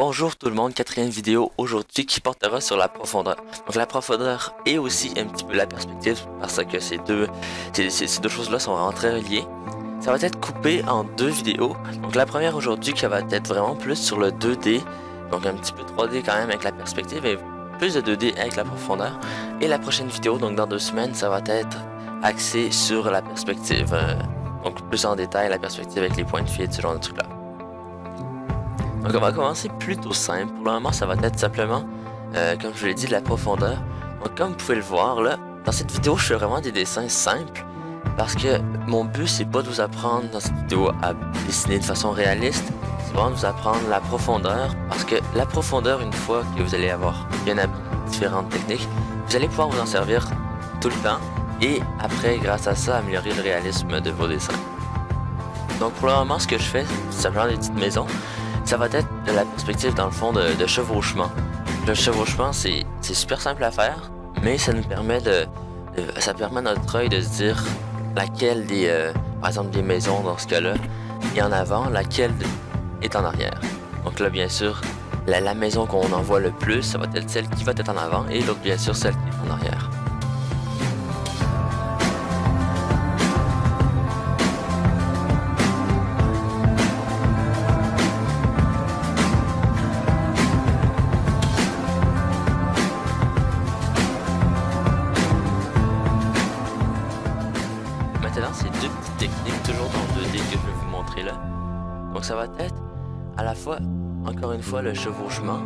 Bonjour tout le monde, quatrième vidéo aujourd'hui qui portera sur la profondeur. Donc la profondeur et aussi un petit peu la perspective parce que ces deux choses-là sont vraiment très reliées. Ça va être coupé en deux vidéos. Donc la première aujourd'hui qui va être vraiment plus sur le 2D, donc un petit peu 3D quand même avec la perspective et plus de 2D avec la profondeur. Et la prochaine vidéo, donc dans 2 semaines, ça va être axé sur la perspective. Donc plus en détail la perspective avec les points de fuite, ce genre de trucs là. Donc on va commencer plutôt simple. Pour le moment, ça va être simplement, comme je vous l'ai dit, de la profondeur. Donc comme vous pouvez le voir là, dans cette vidéo, je fais vraiment des dessins simples. Parce que mon but, c'est pas de vous apprendre dans cette vidéo à dessiner de façon réaliste. C'est vraiment de vous apprendre la profondeur. Parce que la profondeur, une fois que vous allez avoir bien appris différentes techniques, vous allez pouvoir vous en servir tout le temps. Et après, grâce à ça, améliorer le réalisme de vos dessins. Donc pour le moment, ce que je fais, c'est simplement des petites maisons. Ça va être de la perspective dans le fond de chevauchement. Le chevauchement, c'est super simple à faire, mais ça nous permet ça permet à notre œil de se dire laquelle par exemple des maisons dans ce cas-là est en avant, laquelle est en arrière. Donc là, bien sûr, la maison qu'on en voit le plus, ça va être celle qui va être en avant, et l'autre, bien sûr, celle qui est en arrière. Maintenant, c'est deux petites techniques, toujours dans 2D, que je vais vous montrer là. Donc ça va être à la fois, encore une fois, le chevauchement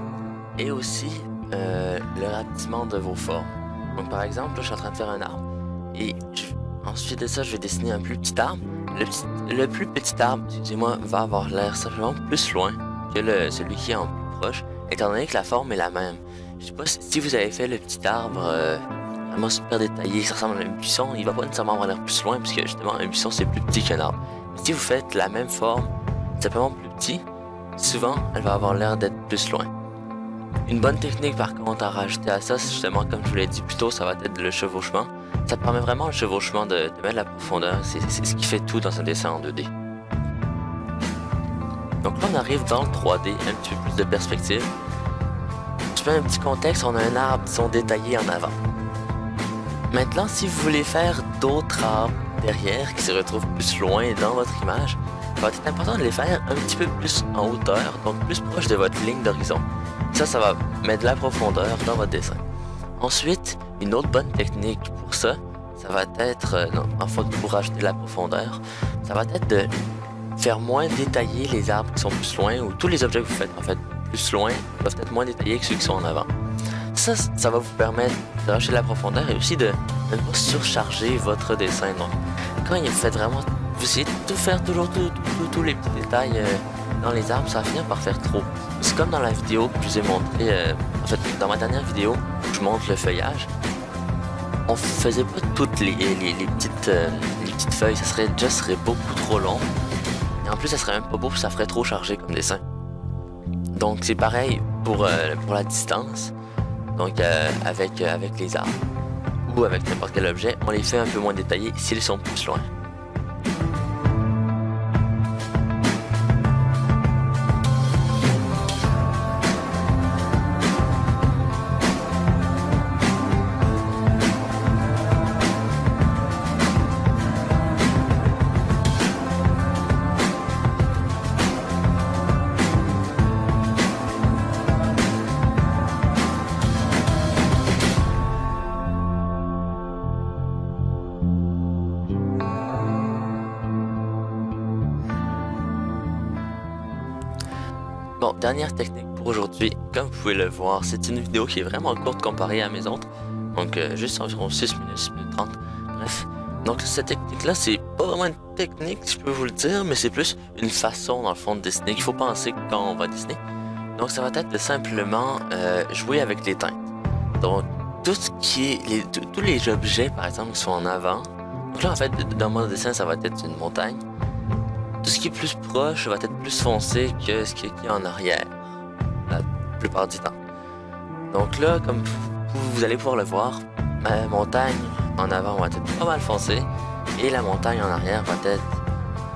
et aussi le rapetissement de vos formes. Donc par exemple, là, je suis en train de faire un arbre et ensuite de ça, je vais dessiner un plus petit arbre. Le plus petit arbre, excusez-moi, va avoir l'air simplement plus loin que celui qui est en plus proche, étant donné que la forme est la même. Je sais pas si vous avez fait le petit arbre vraiment super détaillé, ça ressemble à un buisson, il va pas nécessairement avoir l'air plus loin, puisque justement un buisson c'est plus petit qu'un arbre. Mais si vous faites la même forme, simplement plus petit, souvent elle va avoir l'air d'être plus loin. Une bonne technique par contre à rajouter à ça, c'est justement comme je vous l'ai dit plus tôt, ça va être le chevauchement. Ça permet vraiment le chevauchement de mettre la profondeur, c'est ce qui fait tout dans un dessin en 2D. Donc là on arrive dans le 3D, un petit peu plus de perspective. Je mets un petit contexte, on a un arbre disons détaillé en avant. Maintenant, si vous voulez faire d'autres arbres derrière qui se retrouvent plus loin dans votre image, il va être important de les faire un petit peu plus en hauteur, donc plus proche de votre ligne d'horizon. Ça va mettre de la profondeur dans votre dessin. Ensuite, une autre bonne technique pour ça, ça va être, pour rajouter de la profondeur, ça va être de faire moins détailler les arbres qui sont plus loin, ou tous les objets que vous faites en fait plus loin doivent être moins détaillés que ceux qui sont en avant. Ça va vous permettre de rajouter de la profondeur et aussi de ne pas surcharger votre dessin. Donc, quand vous faites vraiment, vous essayez de tout faire, toujours tous les petits détails dans les arbres, ça va finir par faire trop. C'est comme dans la vidéo que je vous ai montré, en fait, dans ma dernière vidéo, je montre le feuillage. On faisait pas toutes les petites feuilles, ça serait beaucoup trop long. Et en plus, ça serait même pas beau, ça ferait trop chargé comme dessin. Donc, c'est pareil pour la distance. Donc avec les arbres ou avec n'importe quel objet, on les fait un peu moins détaillés s'ils sont plus loin. Bon, dernière technique pour aujourd'hui, comme vous pouvez le voir, c'est une vidéo qui est vraiment courte comparée à mes autres, donc juste environ 6 minutes, 6 minutes 30, bref. Donc cette technique-là, c'est pas vraiment une technique, je peux vous le dire, mais c'est plus une façon dans le fond de dessiner qu'il faut penser quand on va dessiner. Donc ça va être de simplement jouer avec les teintes. Donc tout ce qui est, tous les objets par exemple qui sont en avant, donc là en fait dans mon dessin ça va être une montagne. Tout ce qui est plus proche va être plus foncé que ce qui est en arrière, la plupart du temps. Donc là, comme vous allez pouvoir le voir, ma montagne en avant va être pas mal foncée, et la montagne en arrière va être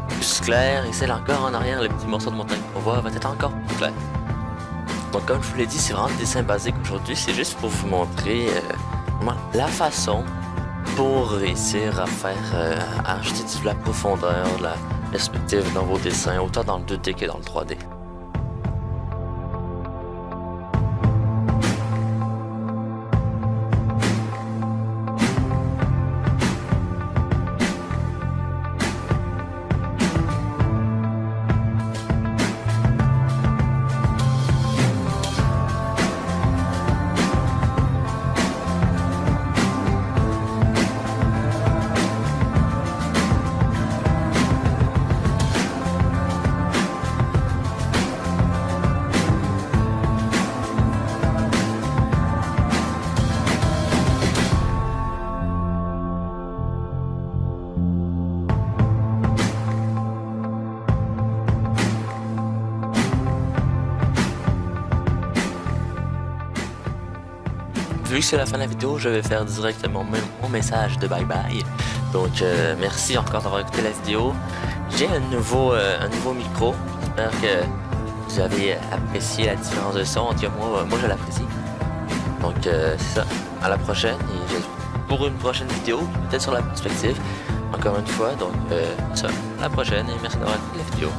plus claire, et celle encore en arrière, le petit morceau de montagne qu'on voit, va être encore plus clair. Donc comme je vous l'ai dit, c'est vraiment des dessins basiques aujourd'hui, c'est juste pour vous montrer la façon pour réussir à faire, à ajouter de la profondeur, de la perspective dans vos dessins, autant dans le 2D que dans le 3D. Vu que c'est la fin de la vidéo, je vais faire directement mon message de bye bye. Donc merci encore d'avoir écouté la vidéo. J'ai un nouveau micro. J'espère que vous avez apprécié la différence de son. En tout cas, moi je l'apprécie. Donc c'est ça. À la prochaine et pour une prochaine vidéo, peut-être sur la perspective. Encore une fois, donc ça. À la prochaine et merci d'avoir écouté la vidéo.